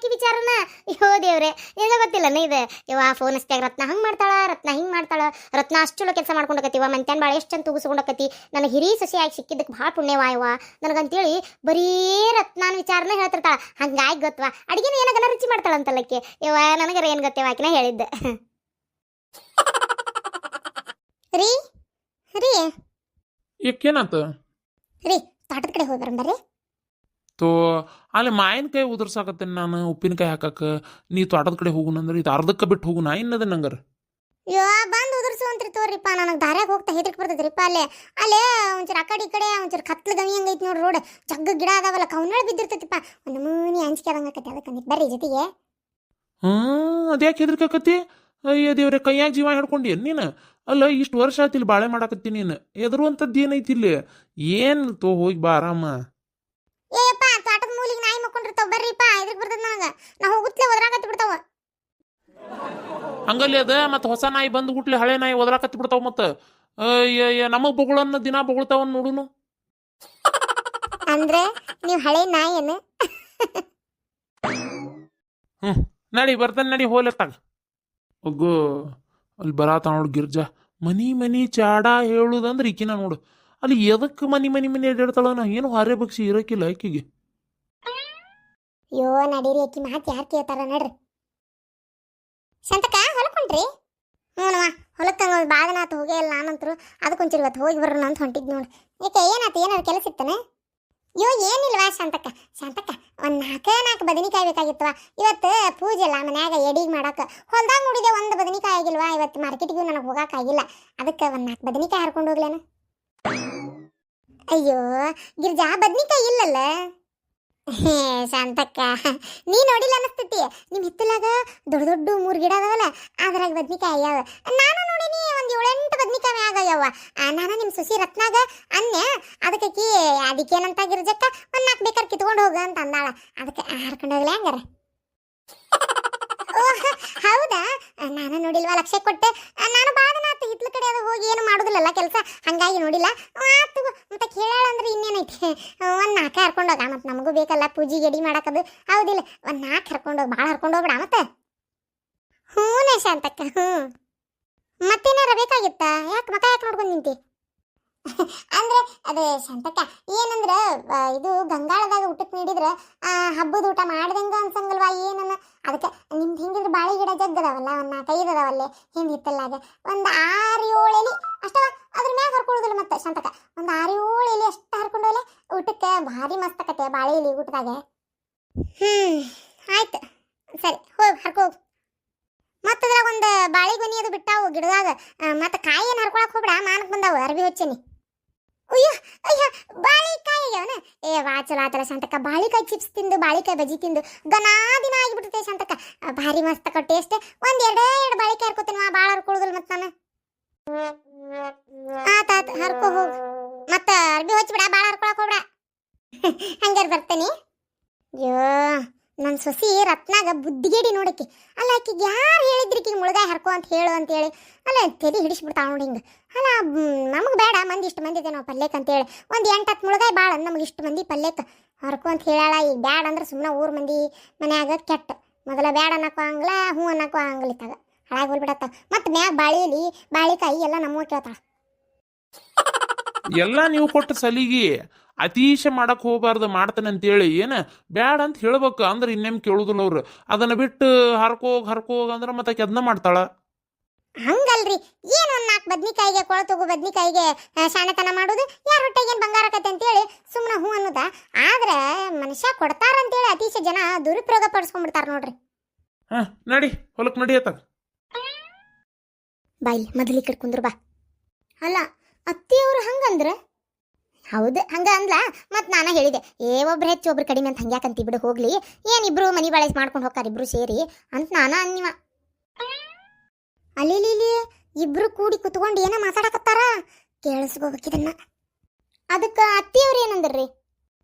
ಆಕಿ ವಿಚಾರನ. ಅಯ್ಯೋ ದೇವ್ರೆ, ನಿನಗೆ ಗೊತ್ತಿಲ್ಲನ ಇದು? ಇವ ಫೋನ್ ಅಷ್ಟಾಗ ರತ್ನ ಹಂಗೆ ಮಾಡ್ತಾಳ, ರತ್ನ ಹಿಂಗೆ ಮಾಡ್ತಾಳ, ರತ್ನ ಅಷ್ಟು ಚಲೋ ಕೆಲಸ ಮಾಡ್ಕೊಂಡಕತ್ತಿವ, ಮಂತ್ಯಾನ್ ಭಾಳ ಎಷ್ಟು ಚಂದ ತೂಗಿಸ್ಕೊಂಡಕತ್ತಿ, ನನಗೆ ಹಿರಿ ಸೊಸೆಯಾಗಿ ಸಿಕ್ಕಿದ್ದಕ್ಕೆ ಭಾಳ ಪುಣ್ಯವಾಯವ ನನಗಂತೇಳಿ ಬರೀ ರತ್ನಾನ ವಿಚಾರನ ಹೇಳ್ತಿರ್ತಾಳ. ಹಂಗಾಗಿ ಗೊತ್ತವಾ ಅಡಿಗೆನ ಏನಾಗನ ರುಚಿ ಮಾಡ್ತಾಳಂತಲ್ಲಕ್ಕೆ. ಇವ ನನಗರ ಏನು ಗೊತ್ತೇವ ಆಕಿನ ಹೇಳಿದ್ದೆ. ರೀ ರೀ ಏನಾತ? ರೀ ತೋಟದ ಕಡೆ ಹೋಗಿ ಬರಂಬರ್ರಿ. ತೋ ಅಲ್ಲಿ ಮಾವಿನಕಾಯಿ ಉದುರ್ಸಾಕತ್ತೇನೆ ನಾನು, ಉಪ್ಪಿನಕಾಯಿ ಹಾಕಕ್ಕೆ. ನೀ ತೋಟದ ಕಡೆ ಹೋಗುನಂದ್ರೆ ಇದು ಅರ್ಧಕ್ಕೆ ಬಿಟ್ಟು ಹೋಗುನಾ ಇನ್ನದ ನಂಗಾರ? ಯೋ ಬಂದು ಉದುರ್ಸುವಂತ್ರಿ ತೋರಿಪ್ಪ, ನನಗೆ ದಾರ್ಯಾಗ ಹೋಗ್ತಾ ಹೆದರಿಕೆ ಬರ್ತೈತ್ರಿಪ್ಪ. ಅಲ್ಲೇ ಒಂಚೂರು ಆ ಕಡೆ ಈ ಕಡೆ ಒಂಚೂರು ಕತ್ಲು ಗವಿ ಹಂಗೈತಿ ನೋಡ್ರಿ ರೋಡ್, ಜಗ್ಗ ಗಿಡ ಅದಾವಲ್ಲ, ಕೌನಾಳ ಬಿದ್ದಿರ್ತೈತಿಪ್ಪ, ಒಂದು ಮೂನಿ ಅಂಜಿಕೆ ಆದಂಗೆ ಆಕತಿ. ಅದಕ್ಕೆ ಬರ್ರಿ ಜೊತೆಗೆ. ಅದ್ಯಾಕೆ ಹೆದರ್ಕಾಕತ್ತಿ? ಅಯ್ಯ ದೇವ್ರೆ, ಕೈಯಾಗ ಜೀವ ಹಿಡ್ಕೊಂಡಿ ನೀನು? ಅಲ್ಲ, ಇಷ್ಟು ವರ್ಷ ಆತಿಲ್ಲಿ ಬಾಳೆ ಮಾಡಾಕತ್ತಿ ನೀನು, ಎದುರುವಂಥದ್ದು ಏನೈತಿ ಇಲ್ಲಿ? ಏನು ತೋ ಹೋಗಿ ಬಾ ಆರಾಮ. ಏಪ್ಪ ತೋಟದ ಮೂಲಿಗೆ ನಾಯಿ ಮಕ್ಕೊಂಡಿರ್ತಾವ, ಬರ್ರಿಪ್ಪ, ಹೆದರಿಕೆ ಬರ್ತೈತೆ ನನಗೆ. ನಾ ಹೋಗುತ್ತಲೇ ಒದರಾಕತ್ತಿ ಬಿಡ್ತಾವ. ಹಂಗಲ್ಲಿ ಅದ ಮತ್ತೆ ಹೊಸ ನಾಯಿ ಬಂದು ಗುಟ್ಲೆ ಹಳೆ ನಾಯಿ ಒದರಾಕತ್ತಿ ಬಿಡ್ತಾವ. ಮತ್ತೆ ಅಯ್ಯ ನಮಗೆ ಬೊಗಳನ್ನ ದಿನ ಬೊಗಳ್ತಾವ ನೋಡುನು. ಅಂದ್ರೆ ನೀವು ಹಳೆ ನಾಯಿಯನ್ನು? ನಡಿ ಬರ್ತಾನೆ, ನಡಿ ಹೋಲೆತ್ತಾಗ. ಒಗ್ಗು ಅಲ್ಲಿ ಬರಾತ ನೋಡು ಗಿರ್ಜಾ. ಮನಿ ಚಾಡ ಹೇಳುದಂದ್ರೆ ಈಕಿನ ನೋಡು. ಅಲ್ಲಿ ಎದಕ್ಕೆ ಮನಿ ಅಡ್ಡಾಡ್ತಾಳ? ನಾ ಏನು ಹಾರೆ ಬಗ್ಸಿ ಇರೋಕಿಲ್ಲ ಆಕಿಗೆ. ಯೋ ನಡೀರಿ, ಆಕಿ ಮಾತು ಯಾರು ಕೇಳ್ತಾರ ನಡ್ರಿ. ಶಾಂತಕ್ಕ ಹೊಲಕೊಂಡ್ರಿ? ಹ್ಞೂನವ, ಹೊಲಕ್ಕೆ ಬಾದನಾತು ಹೋಗೇ ಇಲ್ಲ ನಾನಂತರು. ಅದಕ್ಕೊಂಚೂರು ಇವತ್ತು ಹೋಗಿ ಬರೋಣ ಅಂತ ಹೊಂಟಿದ್ ನೋಡಿ. ಏಕೆ ಏನಾಯ್ತು? ಏನಾದ್ರು ಕೆಲಸ ಇತ್ತಾನೆ? ಯೋ ಏನಿಲ್ವಾ ಶಾಂತಕ್ಕ, ಒಂದು ನಾಲ್ಕು ಬದನಿಕಾಯಿ ಬೇಕಾಗಿತ್ತವ. ಇವತ್ತು ಪೂಜೆ ಅಲ್ಲ ಮನ್ಯಾಗ ಎಡಿಗೆ ಮಾಡಕ್ಕೆ. ಹೊಲ್ದಾಗ ನೋಡಿದೆ ಒಂದು ಬದನಿಕಾಯಿ ಆಗಿಲ್ವಾ, ಇವತ್ತು ಮಾರ್ಕೆಟಿಗೂ ನನಗೆ ಹೋಗೋಕ್ಕಾಗಿಲ್ಲ. ಅದಕ್ಕೆ ಒಂದು 4 ಬದನಿಕಾಯಿ ಹರ್ಕೊಂಡು ಹೋಗ್ಲೇನ? ಅಯ್ಯೋ ಗಿರ್ಜಾ, ಬದನಿಕಾಯಿ ಇಲ್ಲಲ್ಲ? ಹೇ ಶಾಂತಕ್ಕ, ನೀ ನೋಡಿಲ್ಲ ಅನಿಸ್ತೈತಿ. ನಿಮ್ಮ ಹಿತ್ತಲಾಗ ದೊಡ್ಡ 3 ಗಿಡ ಅದಾವಲ್ಲ, ಅದ್ರಾಗ ಬದ್ನಿಕಾಯಿ ಆಗ್ಯಾವ. ನಾನು ನೋಡಿನಿ ಒಂದು 7-8 ಬದ್ನಿಕಾಯಿ ಆಗ್ಯಾವ. ನಾನು ನಿಮ್ಮ ಸೊಸಿ ರತ್ನಾಗ ಅನ್ಯ, ಅದಕ್ಕೇನಂತ ಗಿರ್ಜಕ್ಕ ಒಂದು 4 ಬೇಕಾದ್ರೆ ಕಿತ್ಕೊಂಡು ಹೋಗ ಅಂತ ಅಂದಾಳ. ಅದಕ್ಕೆ ಹರ್ಕೊಂಡು ಹೋಗ್ಲಿ ಹಂಗಾರ? ಓಹ್ ಹೌದಾ, ನಾನು ನೋಡಿಲ್ವಾ, ಲಕ್ಷ ಕೊಟ್ಟೆ. ನಾನು ಬಾದನಾತು ಹಿತ್ಲ ಕಡೆ ಅದು ಹೋಗಿ ಏನು ಮಾಡೋದಿಲ್ಲಲ್ಲ ಕೆಲಸ, ಹಂಗಾಗಿ ನೋಡಿಲ್ಲ. ಆತು ಮತ್ತೆ ಕೇಳಾಳ ಅಂದ್ರೆ ಇನ್ನೇನೈತಿ, ಒಂದು 4 ಹರ್ಕೊಂಡು ಹೋಗ. ಮತ್ತೆ ನಮಗೂ ಬೇಕಲ್ಲ ಪೂಜೆಗೆ ಎಡಿ ಮಾಡಕ್ಕದು, ಹೌದಿಲ್ಲ? ಒಂದು 4 ಹರ್ಕೊಂಡು ಹೋಗಿ, ಭಾಳ ಹರ್ಕೊಂಡು ಹೋಗ್ಬೇಡ ಮತ್ತೆ. ಹ್ಞೂನೇ ಶಾಂತಕ್ಕ, ಮತ್ತೇನಾರ ಬೇಕಾಗಿತ್ತ? ಯಾಕೆ ಮಕ ಯಾಕೆ ನೋಡ್ಕೊಂಡು ನಿಂತಿ? ಅಂದ್ರೆ ಅದೇ ಶಾಂತಕ್ಕ, ಏನಂದ್ರೆ ಇದು ಗಂಗಾಳದಾಗ ಊಟಕ್ಕೆ ನೀಡಿದ್ರೆ ಹಬ್ಬದ ಊಟ ಮಾಡ್ದಂಗ ಅನ್ಸಂಗಲ್ವಾ ಏನನ್ನ? ಅದಕ್ಕೆ ನಿಮ್ದು ಹಿಂಗಿದ್ರೆ ಬಾಳೆ ಗಿಡ ಜಗ್ಗದಾವಲ್ಲ, ಒಂದು 4-5 ಅದಾವಲ್ಲೇ ಹಿಂದೆ ಹಿತ್ತಲ್ಲಾಗ. ಒಂದು 6-7 ಎಲೆ ಅಷ್ಟವ, ಅದ್ರ ಮ್ಯಾಗ ಹರ್ಕೊಳ್ಳೋದಿಲ್ಲ ಮತ್ತೆ ಶಾಂತಕ್ಕ. ಒಂದು 6-7 ಎಲೆ ಅಷ್ಟು ಹರ್ಕೊಂಡೋಲೆ ಊಟಕ್ಕೆ ಭಾರಿ ಮಸ್ತ್ ಆಕತ್ತೆ ಬಾಳೆ ಎಲೆ ಊಟದಾಗ. ಆಯ್ತು ಸರಿ, ಹೋಗಿ ಹರ್ಕೋಗಿ. ಮತ್ತೆ ಅದ್ರಾಗ ಒಂದು ಬಾಳೆ ಗೊನಿ ಅದು ಬಿಟ್ಟಾವು ಗಿಡದಾಗ. ಮತ್ತೆ ಕಾಯಿ ಏನು ಹರ್ಕೊಳಕ್ ಹೋಗ್ಬೇಡ, ಮಾನಕ್ ಬಂದಾವು ಅರ್ಬಿ ಹೊಚ್ಚನಿ. ಅಯ್ಯೋ ಅಯ್ಯೋ, ಬಾಳಿಕಾಯಿ ಆಗ್ಯಾವನ? ಚಲೋ ಆತಲ್ಲ ಶಾಂತಕ್ಕ, ಬಾಳಿಕಾಯಿ ಚಿಪ್ಸ್ ತಿಂದು, ಬಾಳಿಕಾಯಿ ಬಜ್ಜಿ ತಿಂದು ದಿನ ಆಗಿಬಿಡ್ತೈತೆ ಶಾಂತಕ್ಕ. ಭಾರಿ ಮಸ್ತ್ ಅಕ್ಕ ಟೇಸ್ಟ್. ಒಂದು 2 ಬಾಳಿಕಾಯಿ ಹರ್ಕೋತೀನಿ, ಭಾಳ ಹರ್ಕೊಳ್ಳೋದಿಲ್ಲ ಮತ್ತೆ ನಾನು. ಆತಾತ ಹರ್ಕೋ ಹೋಗು, ಮತ್ತೆ ಅರ್ಬಿ ಹೊಚ್ಬಿಡ, ಭಾಳ ಹರ್ಕೊಳಕ್ ಹೋಗ್ಬೇಡ. ಹಂಗಾರ ಬರ್ತೇನೆ. ಅಯ್ಯೋ ನನ್ನ ಸೊಸಿ ರತ್ನಾಗ ಬುದ್ಧಿಗೇಡಿ ನೋಡಕ್ಕೆ. ಅಲ್ಲ ಆಕಿಗೆ ಯಾರು ಹೇಳಿದ್ರಿಕಿಗೆ ಮುಳುಗಾಯಿ ಹರ್ಕೋ ಅಂತ ಹೇಳು ಅಂತೇಳಿ, ಅಲ್ಲ ತಲೆ ಹಿಡಿಸ್ಬಿಡ್ತಾವ ನೋಡಿ ಹಿಂಗೆ. ಅಲ್ಲ ನಮಗೆ ಬೇಡ, ಮಂದಿ ಇಷ್ಟು ಮಂದಿ ಇದೆ ನಾವು ಪಲ್ಯಕ್ಕೆ ಅಂತೇಳಿ ಒಂದು 8-10 ಮುಳುಗಾಯಿ ಭಾಳ, ನಮಗೆ ಇಷ್ಟು ಮಂದಿ ಪಲ್ಯಕ್ಕೆ ಹರ್ಕೊ ಅಂತ ಹೇಳಲ್ಲ. ಈಗ ಬ್ಯಾಡ ಅಂದ್ರೆ ಸುಮ್ಮನೆ ಊರು ಮಂದಿ ಮನ್ಯಾಗ ಕೆಟ್ಟ. ಮೊದಲ ಬ್ಯಾಡ ಅನ್ನಕ್ಕೋ ಹಂಗಲ್ಲ, ಹ್ಞೂ ಅನ್ನಕ್ಕೋ ಹಂಗಲ್ಲ, ಇತ್ತಾಗ ಹಾಳಾಗಿ ಹೋಗ್ಬಿಡತ್ತ. ಮತ್ತು ಮ್ಯಾಗ ಬಾಳೆಲಿ ಬಾಳಿಕಾಯಿ ಎಲ್ಲ ನಮ್ಮವ್ವ ಕೇಳ್ತಾಳ. ಎಲ್ಲ ನೀವು ಕೊಟ್ಟ ಸಲಿಗೆ ಅತೀಶ ಮಾಡಕ್ ಹೋಗ್ಬಾರ್ದು, ಮಾಡ್ತಾನೆ ಅಂತೇಳಿ ಏನು ಬ್ಯಾಡ ಅಂತ ಹೇಳ್ಬೇಕು. ಅಂದ್ರೆ ಇನ್ನೇಮ್ ಕೇಳುದಿಲ್ಲ ಅವ್ರು. ಅದನ್ನ ಬಿಟ್ಟು ಹರ್ಕೋಗ್ ಅಂದ್ರೆ ಮತ್ತೆ ಆಕೆ ಅದನ್ನ ಮಾಡ್ತಾಳ. ಹಂಗಲ್ರಿ, ಏನು ಒಂದು 4 ಬದ್ನಿಕಾಯಿಗೆ ಕೊಳತೋಗು ಬದ್ನಿಕಾಯಿಗೆ ಶಾಣೆತನ ಮಾಡೋದು, ಯಾರ ಹೊಟ್ಟೆಗೆ ಏನು ಬಂಗಾರ ಆಕತ್ತೆ ಅಂತೇಳಿ ಸುಮ್ಮನೆ ಹ್ಞೂ ಅನ್ನೋದ. ಆದ್ರೆ ಮನುಷ್ಯ ಕೊಡ್ತಾರಂತೇಳಿ ಅತೀಶ ಜನ ದುರುಪಯೋಗ ಪಡಿಸ್ಕೊಂಡ್ಬಿಡ್ತಾರ ನೋಡ್ರಿ. ನಡಿ ಹೊಲಕ್ ನಡಿಯತ್ತ. ಬಾಯಿ ಮೊದಲಿ ಕಡೆ ಕುಂದ್ರ ಬಾ. ಅಲ್ಲ ಅತ್ತಿಯವರು ಹಂಗಂದ್ರೆ ಹೌದು, ಹಂಗ ಅಂದ್ಲ. ಮತ್ತು ನಾನು ಹೇಳಿದೆ, ಒಬ್ರು ಹೆಚ್ಚು ಒಬ್ರು ಕಡಿಮೆ ಅಂತ ಹಂಗ್ಯಾಕಂತ ಬಿಡು, ಹೋಗ್ಲಿ, ಏನಿಬ್ರು ಮನಿ ಬಾಳೆ ಮಾಡ್ಕೊಂಡು ಹೋಗ್ತಾರೆ ಇಬ್ರು ಸೇರಿ ಅಂತ ನಾನು ಅನ್ನಿವ. ಅಲ್ಲಿ ಇಬ್ರು ಕೂಡಿ ಕುತ್ಕೊಂಡು ಏನೋ ಮಾತಾಡಕತ್ತಾರ, ಕೇಳಿಸ್ಕೋಬೇಕಿದನ್ನ. ಅದಕ್ಕೆ ಅತ್ತಿಯವ್ರು ಏನಂದ್ರಿ?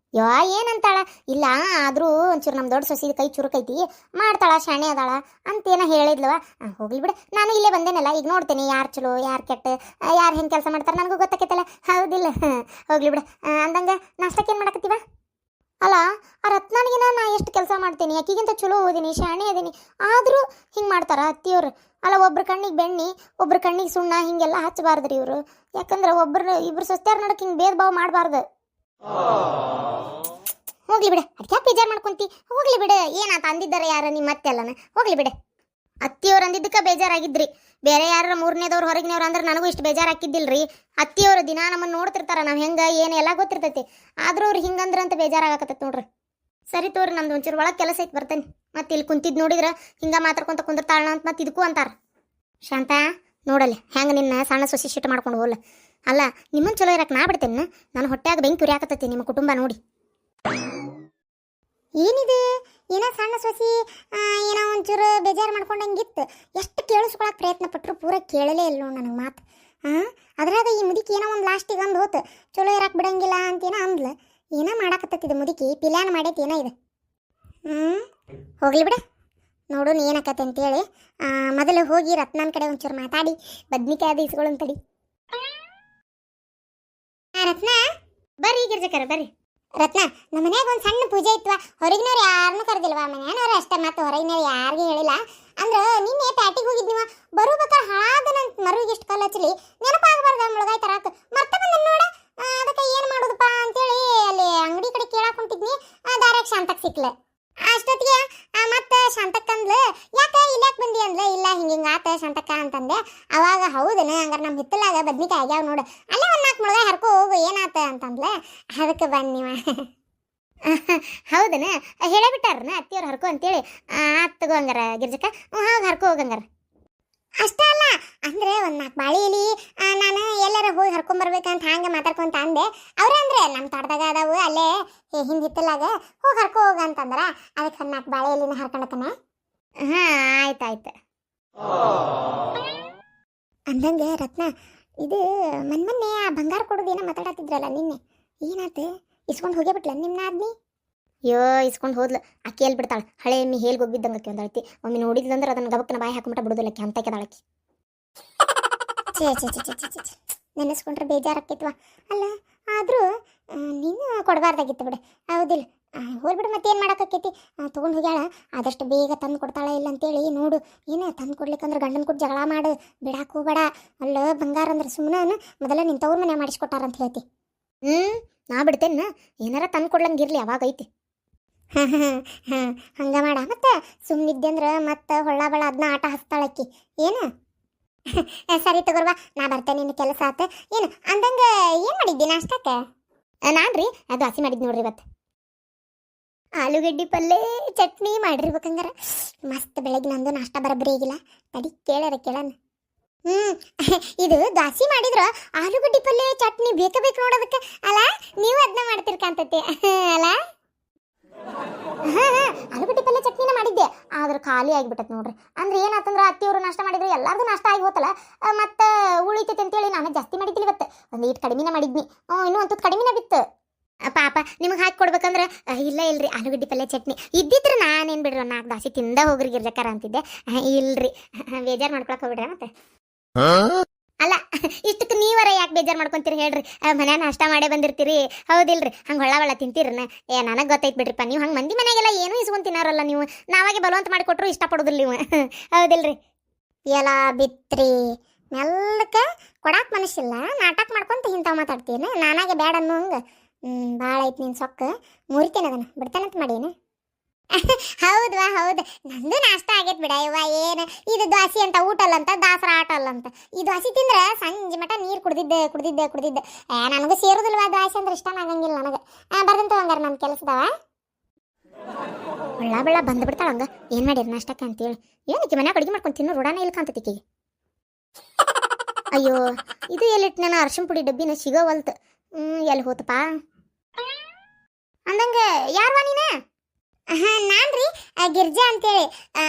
ಏನಂತಾಳ? ಇಲ್ಲ ಆದರೂ ಒಂಚೂರು ನಮ್ಮ ದೊಡ್ಡ ಸೊಸಿ ಕೈ ಚುರುಕೈತಿ, ಮಾಡ್ತಾಳ, ಶಾಣೆ ಅದಾಳ ಅಂತೇನೋ ಹೇಳಿದ್ಲವ. ಹೋಗ್ಲಿ ಬಿಡು, ನಾನು ಇಲ್ಲೇ ಬಂದೇನಲ್ಲ, ಈಗ ನೋಡ್ತೇನೆ ಯಾರು ಚಲೋ ಯಾರು ಕೆಟ್ಟ, ಯಾರು ಹೆಂಗೆ ಕೆಲಸ ಮಾಡ್ತಾರೆ ನನಗೂ ಗೊತ್ತಾಕೈತಲ್ಲ, ಹೌದಿಲ್ಲ? ಹೋಗ್ಲಿ ಬಿಡು. ಅಂದಂಗೆ ನಾಷ್ಟಕ್ಕೆ ಏನು ಮಾಡಕತ್ತೀವ? ಅಲ್ಲ ಆ ರತ್ನಾನಿಗಿನ ನಾ ಎಷ್ಟು ಕೆಲಸ ಮಾಡ್ತೀನಿ, ಆಕಿಗಿಂತ ಚಲೋ ಓದಿನಿ, ಶಾಣೆ ಅದೀನಿ, ಆದರೂ ಹಿಂಗೆ ಮಾಡ್ತಾರ ಅತ್ತಿಯವ್ರು. ಅಲ್ಲ, ಒಬ್ರ ಕಣ್ಣಿಗೆ ಬೆಣ್ಣಿ, ಒಬ್ರ ಕಣ್ಣಿಗೆ ಸುಣ್ಣ ಹಿಂಗೆಲ್ಲ ಹಚ್ಚಬಾರ್ದ್ರಿ ಇವರು. ಯಾಕಂದ್ರೆ ಇಬ್ರು ಸೊಸ್ತ್ಯಾರ ನಡಕ್ಕೆ ಹಿಂಗೆ ಭೇದ ಭಾವ ಮಾಡಬಾರ್ದು. ಹೋಗ್ಲಿ ಬಿಡ, ಅದಕ್ಕೆ ಬೇಜಾರು ಮಾಡ್ಕೊಂತಿ. ಹೋಗ್ಲಿ ಬಿಡ, ಏನಾತ ಅಂದಿದ್ದಾರೆ ಯಾರ ನಿಮ್ಮ ಮತ್ತೆ ಅಲ್ಲನ, ಹೋಗ್ಲಿ ಬಿಡ. ಅತ್ತಿಯವ್ರು ಅಂದಿದ್ದಕ್ಕೆ ಬೇಜಾರಾಗಿದ್ರಿ. ಬೇರೆ ಯಾರ ಮೂರನೇದವ್ರು ಹೊರಗಿನವ್ರು ಅಂದ್ರೆ ನನಗೂ ಇಷ್ಟು ಬೇಜಾರು ಹಾಕಿದ್ದಿಲ್ರಿ. ಅತ್ತಿಯವ್ರು ದಿನ ನಮ್ಮನ್ನು ನೋಡ್ತಿರ್ತಾರ, ನಾವು ಹೆಂಗೆ ಏನು ಎಲ್ಲ ಗೊತ್ತಿರ್ತೈತಿ. ಆದ್ರೂ ಅವ್ರು ಹಿಂಗಂದ್ರೆ ಅಂತ ಬೇಜಾರಾಗತ್ತೈತಿ ನೋಡ್ರಿ. ಸರಿ ತೋರಿ, ನಮ್ದು ಒಂಚೂರು ಒಳಗೆ ಕೆಲಸ ಐತೆ, ಬರ್ತೇನೆ. ಮತ್ತೆ ಇಲ್ಲಿ ಕುಂತಿದ್ದು ನೋಡಿದ್ರೆ ಹಿಂಗೆ ಮಾತಾಡ್ಕೊಂತ ಕುಂದಿರ್ತಾಳ ಅಂತ ಮತ್ತೆ ಇದಕ್ಕೂ ಅಂತಾರ. ಶಾಂತ ನೋಡಲ್ಲಿ ಹೆಂಗೆ ನಿನ್ನ ಸಣ್ಣ ಸೊಸಿ ಶಿಟ್ಟು ಮಾಡ್ಕೊಂಡು ಹೋಗಲ್ಲ. ಅಲ್ಲ, ನಿಮ್ಮನ್ನು ಚಲೋ ಇರಕ್ಕೆ ನಾ ಬಿಡ್ತೇನೆ. ನಾನು ಹೊಟ್ಟೆಯಾಗ ಬೆಂಕಿ ಉರಿಯಾಕತ್ತೈತಿ ನಿಮ್ಮ ಕುಟುಂಬ ನೋಡಿ. ಏನಿದೆ, ಏನೋ ಸಣ್ಣ ಸೊಸಿ ಏನೋ ಒಂಚೂರು ಬೇಜಾರು ಮಾಡ್ಕೊಂಡಂಗಿತ್ತು. ಎಷ್ಟು ಕೇಳಿಸ್ಕೊಳಕ್ಕೆ ಪ್ರಯತ್ನ ಪಟ್ಟರು ಪೂರ ಕೇಳಲೇ ಇಲ್ಲ ನೋಡಿ ನನಗೆ ಮಾತು. ಅದ್ರಾಗ ಈ ಮುದುಕಿ ಏನೋ ಒಂದು ಲಾಸ್ಟಿಗೆ ಅಂದು ಹೋತು, ಚಲೋ ಇರಕ್ಕೆ ಬಿಡಂಗಿಲ್ಲ ಅಂತೇನೋ ಅಂದ್ಲು. ಏನೋ ಮಾಡಾಕತ್ತೈತಿದೆ ಮುದುಕಿ, ಪಿಲ್ಯಾನ ಮಾಡೈತಿ ಏನೋ ಇದೆ. ಹೋಗ್ಲಿ ಬಿಡ, ನೋಡೋಣ ಏನಾಕತ್ತೆ ಅಂತೇಳಿ. ಮೊದಲು ಹೋಗಿ ರತ್ನನ ಕಡೆ ಒಂಚೂರು ಮಾತಾಡಿ ಬದ್ನಿಕಾಯಿ ಅದು ಇಸ್ಕೊಳ್ಳೋಂತಡಿ. ರತ್ನ ಬರ್ರಿ, ಗಿರ್ಜಕರ ಬರ್ರಿ. ರತ್ನ, ನಮ್ಮ ಮನ್ಯಾಗ ಒಂದು ಸಣ್ಣ ಪೂಜೆ ಇತ್ವ, ಹೊರಗಿನವ್ರು ಯಾರನ್ನೂ ಕರೆದಿಲ್ವಾ, ಮನ್ಯಾನವ್ರು ಅಷ್ಟೇ, ಮತ್ತೆ ಹೊರಗಿನವ್ರು ಯಾರಿಗೂ ಹೇಳಿಲ್ಲ. ಅಂದ್ರೆ ನಿನ್ನೆ ಪ್ಯಾಟಿಗೆ ಹೋಗಿದ್ನಿವ, ಬರುಬೇಕಾರೆ ಹಾಳಾದನಂತ ಮರುವಿಗೆ ಎಷ್ಟು ಕಾಲ ಹಚ್ಚಲಿ, ನೆನಪಾಗಬಾರ್ದ ಮುಳುಗಾಯಿ ತರಾಕ ಮರ್ತ ಬಂದ ನೋಡ. ಅದಕ್ಕೆ ಏನು ಮಾಡೋದಪ್ಪ ಅಂತೇಳಿ ಅಲ್ಲಿ ಅಂಗಡಿ ಕಡೆ ಕೇಳಾಕ್ ಹೊಂಟಿದ್ನಿ. ದಾರ್ಯಾಗ ಶಾಂತಕ್ಕೆ ಸಿಕ್ಲೆ. ಅಷ್ಟೊತ್ತಿಗೆ ಮತ್ತೆ ಶಾಂತಕ್ಕ ಅಂದ್ಲು, ಯಾಕೆ ಇಲ್ಲಾಕ್ ಬಂದಿ ಅಂದ್ಲ. ಇಲ್ಲ ಹಿಂಗೆ ಆತ ಶಾಂತಕ್ಕ ಅಂತಂದೆ. ಅವಾಗ ಹೌದನ, ಹಂಗಾರೆ ನಮ್ಮ ಹಿತ್ತಲಾಗ ಬದ್ನಿಕಾಯಿ ಆಗ್ಯಾವ ನೋಡು, ಅಲ್ಲೇ ಒಂದು 4 ಮುಳುಗಾಯಿ ಹರ್ಕೊ ಹೋಗು ಏನಾತ ಅಂತಂದ್ಲೆ. ಅದಕ್ಕೆ ಬನ್ನಿವ. ಹೌದನ, ಹೇಳೇ ಬಿಟ್ಟಾರನ ಅತ್ತಿಯವ್ರು ಹರ್ಕೊ ಅಂತೇಳಿ. ತಗೋ ಹಂಗಾರ ಗಿರ್ಜಕ್ಕ, ಹೋಗಿ ಹರ್ಕೊ ಹೋಗಂಗಾರ. ಅಷ್ಟೇ ಅಲ್ಲ, ಅಂದ್ರೆ ಒಂದು 4 ಬಾಳೆ ಎಲಿ ನಾನು ಎಲ್ಲಾರ ಹೋಗಿ ಹರ್ಕೊಂಬರ್ಬೇಕಂತ ಹಂಗೆ ಮಾತಾಡ್ಕೊಂತ ಅಂದೆ. ಅವ್ರೆ ಅಂದ್ರೆ ನಮ್ಮ ತೋಟದಾಗ ಅದಾವು, ಅಲ್ಲೇ ಹಿಂದೆ ಹಿತ್ತಲಾಗ ಹೋಗಿ ಹರ್ಕೊ ಹೋಗ ಅಂತಂದ್ರ. ಅದಕ್ಕೆ 4 ಬಾಳೆ ಎಲಿನ ಹರ್ಕೊಂಡತಾನೆ. ಆಯ್ತಾಯ್ತು ಅಂದಂಗೆ ರತ್ನ, ಇದು ಮೊನ್ನೆ ಆ ಬಂಗಾರ ಕೊಡೋದೇನೋ ಮಾತಾಡತ್ತಿದ್ರಲ್ಲ ನಿನ್ನೆ, ಏನಾಯ್ತು? ಇಸ್ಕೊಂಡು ಹೋಗೇ ಬಿಟ್ಲ ನಿಮ್ಮ ಆದ್ನಿ? ಅಯ್ಯೋ, ಇಸ್ಕೊಂಡು ಹೋದ್ಲು. ಆಕೆ ಎಲ್ಲಿ ಬಿಡ್ತಾಳೆ, ಹಳೆ ಎಮ್ಮಿ ಹೇಳಿ ಹೋಗಿದ್ದಂಗೆ ಆಕೆ ಒಂದಳತಿ. ಒಮ್ಮೆ ನೋಡಿದ್ಲಂದ್ರೆ ಅದನ್ನ ಗಬಕ್ಕನ ಬಾಯಿ ಹಾಕೊಂಬಿಟ್ಟ ಬಿಡೋದಿಲ್ಲ, ಆಕೆ ಅಂತ ಕೆದಾಳಕಿ. ಛೇ ನೆನೆಸ್ಕೊಂಡ್ರೆ ಬೇಜಾರಾಕೈತ್ವ. ಅಲ್ಲ, ಆದರೂ ನೀನು ಕೊಡಬಾರ್ದಾಗಿತ್ತು ಬಿಡು, ಹೌದಿಲ್ಲ? ಹೋಗ್ಬಿಡು, ಮತ್ತೇನು ಮಾಡೋಕ್ಕಾಕೈತಿ. ತೊಗೊಂಡು ಹೋಗ್ಯಾಳ, ಆದಷ್ಟು ಬೇಗ ತಂದು ಕೊಡ್ತಾಳೆ ಇಲ್ಲ ಅಂತೇಳಿ ನೋಡು. ಏನು ತಂದು ಕೊಡ್ಲಿಕ್ಕಂದ್ರೆ ಗಂಡನ ಕೊಟ್ಟು ಜಗಳ ಮಾಡು, ಬಿಡಾಕ್ ಹೋಗ್ಬೇಡ. ಅಲ್ಲ, ಬಂಗಾರ ಅಂದ್ರೆ ಸುಮ್ಮನೆ ಮೊದಲ ನಿನ್ನ ತವ್ರ ಮನೆ ಮಾಡಿಸ್ಕೊಟ್ಟಾರಂತ ಹೇಳ್ತಿ. ನಾ ಬಿಡ್ತೇನೆ, ಏನಾರ ತಂದು ಕೊಡ್ಲಂಗಿರ್ಲಿ, ಅವಾಗೈತಿ. ಹಂಗ ಮಾಡ. ಮತ್ತೆ ಸುಮ್ಮನಿದ್ದೆ ಅಂದ್ರೆ ಮತ್ತೆ ಹೊಳ್ಳ ಬಳ ಅದನ್ನ ಆಟ ಹಚ್ತಾಳಕ್ಕಿ. ಏನು? ಸರಿ ತಗೋರ್ವಾ, ನಾ ಬರ್ತೇನೆ, ನಿನ್ನ ಕೆಲಸ ಆತ. ಏನು ಅಂದಂಗೆ ಏನು ಮಾಡಿದ್ದಿ ನಾಷ್ಟಕ್ಕೆ? ನಾನ್ರಿ ಅದು ಹಸಿ ಮಾಡಿದ್ ನೋಡ್ರಿ ಇವತ್ತು. ಆಲೂಗಡ್ಡಿ ಪಲ್ಲೆ ಚಟ್ನಿ ಮಾಡಿರ್ಬೇಕಂಗಾರ ಮಸ್ತ್. ಬೆಳಗ್ಗೆ ನಂದು ನಾಷ್ಟ ಬರಬ್ರಿ ಆಗಿಲ್ಲ, ತಡಿ ಕೇಳೋಣ. ಇದು ದಾಸಿ ಮಾಡಿದ್ರ ಆಲೂಗಡ್ಡಿ ಪಲ್ಲೆ ಚಟ್ನಿ ಬೇಕು ನೋಡೋದಕ್ಕೆ. ಅಲ್ಲ, ನೀವು ಅದನ್ನ ಮಾಡ್ತಿರ್ಕಂತತಿ ಅಲ್ಲ? ಆಲೂಗಡ್ಡಿ ಪಲ್ಲೆ ಚಟ್ನಿನ ಮಾಡಿದ್ದೆ, ಆದ್ರೆ ಖಾಲಿ ಆಗಿಬಿಟ್ಟತ್ ನೋಡ್ರಿ. ಅಂದ್ರೆ ಏನಾತಂದ್ರೆ ಅತ್ತಿಯವರು ನಾಷ್ಟ ಮಾಡಿದ್ರು, ಎಲ್ಲಾರ್ದು ನಾಷ್ಟ ಆಗಿ ಹೋತಲ್ಲ, ಮತ್ತೆ ಉಳಿತೈತೆ ಅಂತೇಳಿ ನಾನು ಜಾಸ್ತಿ ಮಾಡಿದ್ದಿಲ್ಲ ಇವತ್ತು. ಒಂದು ಇಟ್ಟು ಕಡಿಮೆನ ಮಾಡಿದ್ನಿ, ಇನ್ನೂ ಒಂದು ಕಡಿಮೆನ ಬಿತ್ತು. ಪಾಪ ನಿಮಗೆ ಹಾಕಿ ಕೊಡ್ಬೇಕಂದ್ರೆ ಇಲ್ರಿ ಆಲೂಗಡ್ಡಿ ಪಲ್ಲೆ ಚಟ್ನಿ ಇದ್ದಿದ್ರೆ ನಾನೇನು ಬಿಡ್ರಿ 4 ದಾಸಿ ತಿಂದ ಹೋಗ್ರಿ ಗಿರ್ಜಕ್ಕಾರ ಅಂತಿದ್ದೆ. ಇಲ್ರಿ, ಬೇಜಾರು ಮಾಡ್ಕೊಳಕ್ ಹೋಗ್ಬಿಡ್ರಿ. ಮತ್ತೆ ಅಲ್ಲ, ಇಷ್ಟಕ್ಕೆ ನೀವರ ಯಾಕೆ ಬೇಜಾರು ಮಾಡ್ಕೊಂತೀರಿ ಹೇಳ್ರಿ? ಮನ್ಯಾಗ ನಾಷ್ಟ ಮಾಡೇ ಬಂದಿರ್ತೀರಿ, ಹೌದಿಲ್ರಿ? ಹಂಗೆ ಹೊಳ್ಳ ತಿಂತೀರನ್ನ. ನನಗೆ ಗೊತ್ತೈತೆ ಬಿಡ್ರಿಪ್ಪ, ನೀವು ಹಂಗೆ ಮಂದಿ ಮನೆಗೆಲ್ಲ ಏನೂ ಇಸ್ಕೊಂಡು ತಿನ್ನಾರಲ್ಲ ನೀವು. ನಾವಾಗೆ ಬಲವಂತ ಮಾಡಿಕೊಟ್ರು ಇಷ್ಟಪಡೋದಿಲ್ಲ ನೀವು, ಹೌದಿಲ್ರಿ? ಎಲ್ಲ ಬಿತ್ರಿ ಮೆಲ್ಲಕ್ಕೆ ಕೊಡಾಕ್ ಮನಸ್ಸಿಲ್ಲ, ನಾಟಕ ಮಾಡ್ಕೊಂತ ಇಂಥವು ಮಾತಾಡ್ತೀನಿ. ನಾನಾಗೆ ಬೇಡ ಅನ್ನೋ ಹಂಗೆ ಭಾಳ ಐತಿ ನಿನ್ನ ಸೊಕ್ಕ. ಮುರಿತೇನೆ ಅದನ್ನು, ಬಿಡ್ತಾನಂತ ಮಾಡೀನಿ. ಹೌದ್ವಾ, ಹೌದು, ನಂದು ನಾಷ್ಟ ಆಗೈತೆ ಬಿಡ. ಇವ ಏನು ಇದು ದ್ವಾಸಿ ಅಂತ ಊಟ ಅಲ್ಲಂತ, ದಾಸರ ಆಟ ಅಲ್ಲಂತ. ಈ ದ್ವಾಸಿ ತಿಂದ್ರೆ ಸಂಜೆ ಮಟ ನೀರು ಕುಡ್ದಿದ್ದೆ. ನನಗೂ ಸೇರೋದಿಲ್ವ ದ್ವಾಸಿ ಅಂದ್ರೆ, ಇಷ್ಟನ ಆಗಂಗಿಲ್ಲ ನನಗೆ. ಬರ್ದಂತ ಹಂಗಾರ ನನ್ನ ಕೆಲಸದವ ಬೆಳ್ಳ ಬಂದ್ಬಿಡ್ತಾಳ. ಹಂಗ ಏನು ಮಾಡಿರಿ ನಾಷ್ಟಕ್ಕೆ ಅಂತೇಳಿ? ಏನಕ್ಕೆ ಮನ್ಯಾಗ ಅಡುಗೆ ಮಾಡ್ಕೊಂಡು ತಿನ್ನೋ ರೋಡಾನ ಇಲ್ಲ ಕಾಂತತಿಕಿಗೆ. ಅಯ್ಯೋ, ಇದು ಎಲ್ಲಿಟ್ಟು ನಾನು ಅರ್ಶಿನ ಪುಡಿ ಡಬ್ಬಿನ ಸಿಗೋವಲ್ತು. ಎಲ್ಲಿ ಹೋತಪ್ಪ ಅಂದಂಗೆ. ಯಾರ್ವಾ ನೀನ? ನಾನ್ರಿ ಗಿರ್ಜಾ ಅಂತೇಳಿ.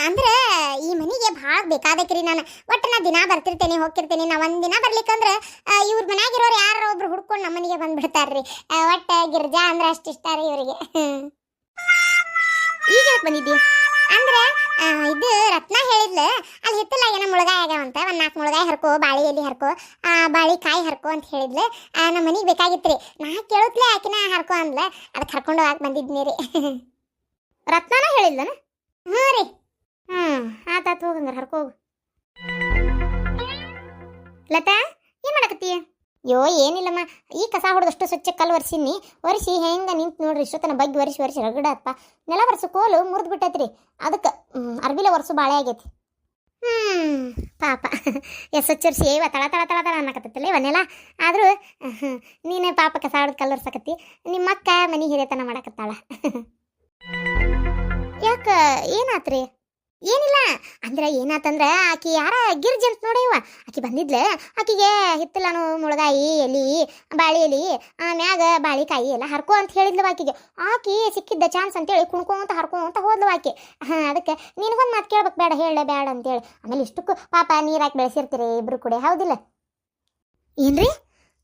ಅಂದ್ರೆ ಈ ಮನೆಗೆ ಭಾಳ ಬೇಕಾದಕ್ರಿ ನಾನು. ಒಟ್ಟು ನಾ ದಿನ ಬರ್ತಿರ್ತೇನೆ ಹೋಗ್ತಿರ್ತೇನೆ. ನಾ ಒಂದಿನ ಬರ್ಲಿಕ್ಕಂದ್ರೆ ಇವ್ರ ಮನ್ಯಾಗಿರೋರು ಯಾರು ಒಬ್ರು ಹುಡ್ಕೊಂಡು ನಮ್ಮ ಮನೆಗೆ ಬಂದ್ಬಿಡ್ತಾರ್ರಿ. ಒಟ್ಟು ಗಿರ್ಜಾ ಅಂದ್ರೆ ಅಷ್ಟು ಇಷ್ಟ ರೀ ಇವರಿಗೆ. ಈಗ ಬಂದಿದ್ದಿ? ಅಂದ್ರೆ ಇದು ರತ್ನ ಹೇಳಿದ್ಲು ಅಲ್ಲಿ ಹಿತ್ತಲ ಏನೋ ಮುಳಗಾಯಿ ಆಗ್ಯಾವಂತ ಒಂದು 4 ಮುಳಗಾಯಿ ಹರ್ಕೋ ಬಾಳಿ ಎಲ್ಲಿ ಹರ್ಕೋ ಬಾಳಿ ಕಾಯಿ ಹರ್ಕೋ ಅಂತ ಹೇಳಿದ್ಲು ನಮ್ಮ ಮನೆಗೆ ಬೇಕಾಗಿತ್ತು ರೀ ನಾ ಕೇಳುತ್ತಲೇ ಆಕಿನ ಹರ್ಕೋ ಅಂದ್ಲ ಅದಕ್ಕೆ ಹರ್ಕೊಂಡು ಹೋಗಕ್ಕೆ ಬಂದಿದ್ನಿ ರೀ ರತ್ನಾನ ಹೇಳಿದ್ಲನ ಹ್ಞೂ ರೀ ಆತಾತು ಹೋಗಂಗಾರ ಹರ್ಕೋಗು ಲತಾ ಏನು ಮಾಡಕತ್ತೀಯ ಯೋ ಏನಿಲ್ಲಮ್ಮ ಈ ಕಸ ಹೊಡೆದಷ್ಟು ಸ್ವಚ್ಛ ಕಲ್ಲು ಒರೆಸಿ ಹೆಂಗೆ ನಿಂತು ನೋಡ್ರಿ ಇಷ್ಟೊತ್ತನ ಬಗ್ಗೆ ಒರೆಸಿ ರಗಡಪ್ಪ ನೆಲ ಒರೆಸು ಕೋಲು ಮುರಿದು ಬಿಟ್ಟೈತ್ರಿ ಅದಕ್ಕೆ ಅರ್ಬಿಲೆ ಒರೆಸು ಬಾಳೆ ಆಗೈತಿ ಪಾಪ ಸ್ವಚ್ಛರಿಸಿ ಇವ ತಳ ತಳ ತಳ ತಳ ಅನ್ನಕತ್ತಲ್ಲ ಇವನ್ನೆಲ್ಲ ಆದರೂ ನೀನೇ ಪಾಪ ಕಸ ಹೊಡೆದು ಕಲ್ಲು ಒರ್ಸಕತ್ತಿ ನಿಮ್ಮಕ್ಕ ಮನೆ ಹಿರಿಯತನ ಮಾಡಕತ್ತಾಳ ಯಾಕೆ ಏನಾತ್ರಿ ಏನಿಲ್ಲ ಅಂದ್ರೆ ಏನಾತಂದ್ರ ಆಕಿ ಯಾರ ಗಿರ್ಜಿ ಅಂತ ನೋಡಿವ ಆಕಿ ಬಂದಿದ್ಲ ಆಕಿಗೆ ಹಿತ್ತಲನು ಮುಳಗಾಯಿ ಎಲಿ ಬಾಳಿ ಎಲಿ ಮ್ಯಾಗ ಬಾಳಿಕಾಯಿ ಎಲ್ಲ ಹರ್ಕೋ ಅಂತ ಹೇಳಿದ್ಲು ಆಕಿ ಸಿಕ್ಕಿದ್ದ ಚಾನ್ಸ್ ಅಂತೇಳಿ ಕುಣ್ಕೊಂತ ಹರ್ಕೊಂತ ಹೋದ್ಲು ಆಕಿ ಅದಕ್ಕೆ ನಿನಗೊಂದು ಮಾತು ಕೇಳ್ಬೇಕು ಬೇಡ ಹೇಳಲೇ ಬೇಡ ಅಂತೇಳಿ ಆಮೇಲೆ ಇಷ್ಟಕ್ಕೂ ಪಾಪ ನೀರಾಕಿ ಬೆಳೆಸಿರ್ತೀರಿ ಇಬ್ರು ಕೂಡ ಹೌದಿಲ್ಲ ಏನ್ರಿ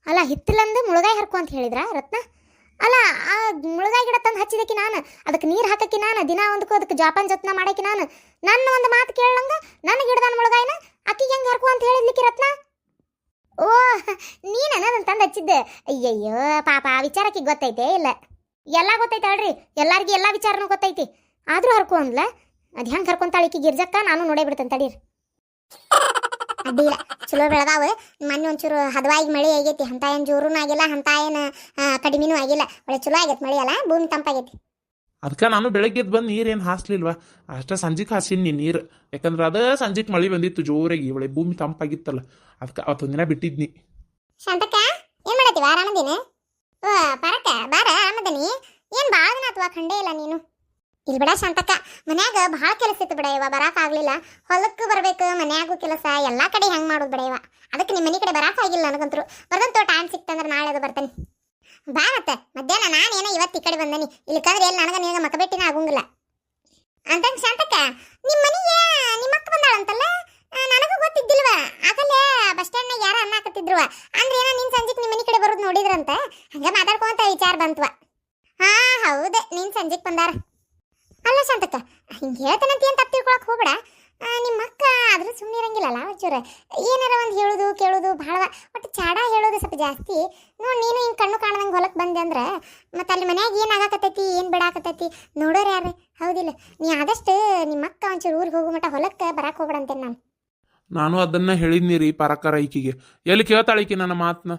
ಅಲ್ಲ ಹಿತ್ತಲಂದು ಮುಳಗಾಯಿ ಹರ್ಕೋ ಅಂತ ಹೇಳಿದ್ರ ರತ್ನ ಅಲ್ಲ ಆ ಮುಳಗಾಯಿ ಗಿಡ ತಂದು ಹಚ್ಚಿದಕ್ಕೆ ನಾನು ಅದಕ್ಕೆ ನೀರು ಹಾಕಕ್ಕೆ ನಾನು ದಿನ ಒಂದಕ್ಕೂ ಅದಕ್ಕೆ ಜಾಪಾನ್ ಜತ್ನ ಮಾಡಕ್ಕೆ ನಾನು ನನ್ನ ಒಂದು ಮಾತು ಕೇಳಂಗ ನನ್ನ ಗಿಡದ ಮುಳಗಾಯಿನ ಅಕ್ಕಿಗೆ ಹೆಂಗೆ ಹರ್ಕು ಅಂತ ಹೇಳಿದ್ಲಿಕ್ಕೆ ರತ್ನ ಓ ನೀನು ಅದನ್ನು ತಂದು ಹಚ್ಚಿದ್ದೆ ಅಯ್ಯಯ್ಯೋ ಪಾಪ ಆ ವಿಚಾರಕ್ಕೆ ಗೊತ್ತೈತೆ ಇಲ್ಲ ಎಲ್ಲ ಗೊತ್ತೈತೆ ಅಲ್ರಿ ಎಲ್ಲರಿಗೂ ಎಲ್ಲ ವಿಚಾರನೂ ಗೊತ್ತೈತಿ ಆದರೂ ಹರ್ಕು ಅಂದ್ಲ ಅದು ಹೆಂಗೆ ಹರ್ಕೊಂತಾಳೆ ಈಕಿ ಗಿರ್ಜಕ್ಕ ನಾನು ನೋಡೇ ಬಿಡ್ತೇನೆ ತಡೀರಿ ಅಡ್ಡಿಲ್ಲ ಚಲೋ ಬೆಳಗಾವ ಮೊನ್ನೆ ಒಂಚೂರು ಹದವಾಗಿ ಮಳೆ ಆಗೈತಿ ಅಂತ ಏನು ಜೋರೂ ಆಗಿಲ್ಲ ಅಂತ ಏನು ಕಡಿಮೆನೂ ಆಗಿಲ್ಲ ಒಳ್ಳೆ ಚಲೋ ಆಗೈತಿ ಮಳೆ ಅಲ್ಲ ಭೂಮಿ ತಂಪಾಗೈತಿ ಅದಕ್ಕೆ ನಾನು ಬೆಳಗ್ಗೆ ಬಂದು ನೀರೇನು ಹಾಸ್ಲಿಲ್ವಾ ಅಷ್ಟೇ ಸಂಜೆಗೆ ಹಾಸಿನಿ ನೀರು ಯಾಕಂದ್ರೆ ಅದ ಸಂಜೆಗೆ ಮಳೆ ಬಂದಿತ್ತು ಜೋರಾಗಿ ಒಳ್ಳೆ ಭೂಮಿ ತಂಪಾಗಿತ್ತಲ್ಲ ಅದಕ್ಕೆ ಅವತ್ತೊಂದಿನ ಬಿಟ್ಟಿದ್ನಿ ಶಾಂತಕ್ಕ ಏನು ಮಾಡತ್ತೀವ ಆರಾಮದೇನೆ ಓ ಪರಕ್ಕ ಬಾರ ಆರಾಮದನಿ ಏನು ಭಾಳ ದಿನ ಅಥವಾ ಖಂಡೇ ಇಲ್ಲ ನೀನು ಇಲ್ಲಿ ಬಿಡ ಶಾಂತಕ್ಕ ಮನ್ಯಾಗ ಭಾಳ ಕೆಲಸ ಇತ್ತು ಬಿಡ ಇವ ಬರಾಕಾಗ್ಲಿಲ್ಲ ಹೊಲಕ್ಕೆ ಬರ್ಬೇಕು ಮನ್ಯಾಗೂ ಕೆಲಸ ಎಲ್ಲ ಕಡೆ ಹೆಂಗೆ ಮಾಡೋದು ಬಿಡ ಇವ ಅದಕ್ಕೆ ನಿಮ್ಮ ಮನೆ ಕಡೆ ಬರಾಕಾಗಿಲ್ಲ ನನಗಂತರು ಬರ್ದಂತೂ ಟೈಮ್ ಸಿಕ್ತಂದ್ರೆ ನಾಳೆ ಅದು ಬರ್ತೇನೆ ಬಾ ಮತ್ತೆ ಮಧ್ಯಾಹ್ನ ನಾನೇನೋ ಇವತ್ತು ಈ ಕಡೆ ಬಂದನಿ ಇಲ್ಲಿ ಕದ್ರೆ ಎಲ್ಲಿ ನನಗೆ ನಿನಗೆ ಮಕಬೇಟಿನ ಆಗುಂಗಿಲ್ಲ ಅಂತಂದು ಶಾಂತಕ್ಕ ನಿಮ್ಮ ಮನೆಗೆ ನಿಮ್ಮ ಅಕ್ಕ ಬಂದಾಳಂತಲ್ಲ ನನಗೂ ಗೊತ್ತಿದ್ದಿಲ್ವ ಆಗಲೇ ಬಸ್ ಸ್ಟ್ಯಾಂಡ್ನಾಗ ಯಾರು ಅನ್ನಾಕತ್ತಿದ್ರು ಅಂದ್ರೆ ಏನೋ ನಿನ್ನ ಸಂಜೆಗೆ ನಿಮ್ಮ ಮನೆ ಕಡೆ ಬರೋದು ನೋಡಿದ್ರಂತ ಹಂಗೆ ಮಾತಾಡ್ಕೊಂತ ವಿಚಾರ ಬಂತ್ವ ಹೌದೇ ನಿನ್ನ ಸಂಜೆಗೆ ಬಂದಾರ ಅಲ್ಲ ಶಾಂತಕ್ಕ ಹಿಂಗೆ ಹೇಳ್ತಾನಂತ ಏನು ತಪ್ಪು ತಿಳ್ಕೊಳಕ್ಕೆ ಹೋಗ್ಬೇಡ ನಿಮ್ಮ ಅಕ್ಕ ಆದ್ರೂ ಸುಮ್ಮನೆ ಇರಂಗಿಲ್ಲಲ್ಲ ಒಂಚೂರು ಏನಾರ ಒಂದು ಹೇಳೋದು ಕೇಳೋದು ಭಾಳ ಒಟ್ಟು ಚಾಡ ಹೇಳೋದು ಸ್ವಲ್ಪ ಜಾಸ್ತಿ ನೋಡಿ ನೀನು ಹಿಂಗೆ ಕಣ್ಣು ಕಾಣ್ದಂಗೆ ಹೊಲಕ್ಕೆ ಬಂದೆ ಅಂದ್ರೆ ಮತ್ತು ಅಲ್ಲಿ ಮನ್ಯಾಗ ಏನು ಆಗಾಕತ್ತೈತಿ ಏನು ಬಿಡಾಕತ್ತೈತಿ ನೋಡೋರು ಯಾರು ಹೌದಿಲ್ಲ ನೀ ಆದಷ್ಟು ನಿಮ್ಮ ಅಕ್ಕ ಒಂಚೂರು ಊರಿಗೆ ಹೋಗೋ ಮಟ್ಟ ಹೊಲಕ್ಕೆ ಬರಕ್ಕೆ ಹೋಗ್ಬೇಡ ಅಂತೇನೆ ನಾನು ಅದನ್ನ ಹೇಳಿದ್ನಿ ರೀ ಪರಕಾರ ಈಕಿಗೆ ಎಲ್ಲಿ ಕೇಳ್ತಾಳೀಕಿ ನನ್ನ ಮಾತನ್ನ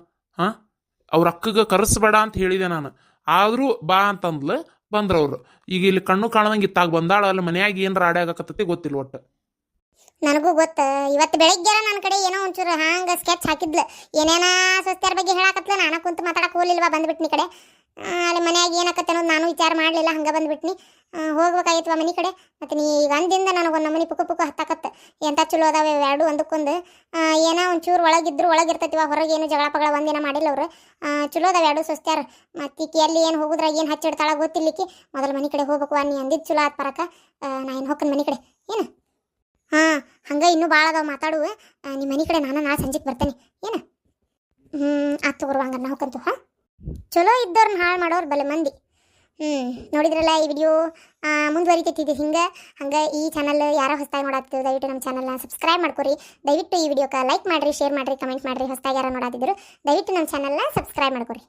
ಅವ್ರ ಅಕ್ಕಗೆ ಕರೆಸ್ಬೇಡ ಅಂತ ಹೇಳಿದೆ ನಾನು ಆದರೂ ಬಾ ಅಂತಂದ್ಲು ಬಂದ್ರವ್ರು ಈಗ ಇಲ್ಲಿ ಕಣ್ಣು ಕಾಣದಂಗೆ ಇತ್ತಾಗ ಬಂದಾಳ ಅಲ್ಲಿ ಮನ್ಯಾಗ ಏನು ರಾಡಿ ಆಗಾಕತ್ತೈತಿ ಗೊತ್ತಿಲ್ಲ ಒಟ್ಟು ನನಗೂ ಗೊತ್ತ ಇವತ್ತು ಬೆಳಗ್ಗೆ ನನ್ನ ಕಡೆ ಏನೋ ಒಂಚೂರು ಹಂಗೆ ಸ್ಕೆಚ್ ಹಾಕಿದ್ಲು ಏನೇನ ಸ್ವಸ್ಥರ ಬಗ್ಗೆ ಹೇಳಾಕತ್ಲ ನಾನು ಕುಂತು ಮಾತಾಡಕ್ಕೆ ಹೋಗ್ಲಿಲ್ವಾ ಬಂದ್ಬಿಟ್ನಿ ಕಡೆ ಅಲ್ಲಿ ಮನ್ಯಾಗ ಏನಾಕತ್ತೆ ಅನ್ನೋದು ನಾನು ವಿಚಾರ ಮಾಡಲಿಲ್ಲ ಹಂಗೆ ಬಂದ್ಬಿಟ್ನಿ ಹೋಗ್ಬೇಕಾಗಿತ್ವ ಮನೆ ಕಡೆ ಮತ್ತು ನೀ ಈಗ ಅಂದಿಂದ ನನಗೊಂದು ನಮ್ಮನೆ ಪುಕ್ಕ ಹತ್ತಾಕತ್ತೆ ಎಂಥ ಚಲೋ ಅದಾವೆ ಎರಡು ಒಂದಕ್ಕೊಂದು ಏನೋ ಒಂಚೂರು ಒಳಗಿದ್ರು ಒಳಗಿರ್ತೈತಿವ ಹೊರಗೆ ಏನು ಜಗಳ ಪಗಳ ಒಂದಿನ ಮಾಡಿಲ್ಲ ಅವರು ಚಲೋ ಅದಾವೆ ಎರಡು ಸ್ವಸ್ಥ್ಯಾರ ಮತ್ತು ಈಕಿ ಎಲ್ಲಿ ಏನು ಹೋಗುದ್ರಾಗ ಏನು ಹಚ್ಚಿಡ್ತಾಳ ಗೊತ್ತಿರ್ಲಿಕ್ಕೆ ಮೊದಲು ಮನೆ ಕಡೆ ಹೋಗ್ಬೇಕು ನೀ ಅಂದಿದ್ದು ಚಲೋ ಆತ್ ಪರಕ ನಾ ಏನು ಹೋಗ್ತೀನಿ ಮನೆ ಕಡೆ ಏನು ಹಂಗೆ ಇನ್ನೂ ಭಾಳ ಅದಾವ ಮಾತಾಡುವ ನಿಮ್ಮ ಮನೆ ಕಡೆ ನಾನು ನಾಳೆ ಸಂಜೆಗೆ ಬರ್ತೇನೆ ಏನು ಆತು ತಗೋರು ಹಂಗಾರೆ ನಾ ಹೋಗಂತು ಚಲೋ ಇದ್ದವ್ರನ್ನ ಹಾಳು ಮಾಡೋರು ಬಲೆ ಮಂದಿ ನೋಡಿದ್ರಲ್ಲ ಈ ವಿಡಿಯೋ ಮುಂದುವರಿತೈತಿ ಹಂಗೆ ಈ ಚಾನಲ್ ಯಾರೋ ಹೊಸದಾಗಿ ನೋಡಾತಿದ್ರು ದಯವಿಟ್ಟು ನಮ್ಮ ಚಾನಲ್ನ ಸಬ್ಸ್ಕ್ರೈಬ್ ಮಾಡ್ಕೊರಿ ದಯವಿಟ್ಟು ಈ ವಿಡಿಯೋಕ್ಕೆ ಲೈಕ್ ಮಾಡಿರಿ ಶೇರ್ ಮಾಡಿರಿ ಕಮೆಂಟ್ ಮಾಡಿರಿ ಹೊಸದಾಗಿ ಯಾರೋ ನೋಡಾತಿದ್ರು ದಯವಿಟ್ಟು ನಮ್ಮ ಚಾನಲ್ನ ಸಬ್ಸ್ಕ್ರೈಬ್ ಮಾಡ್ಕೊರಿ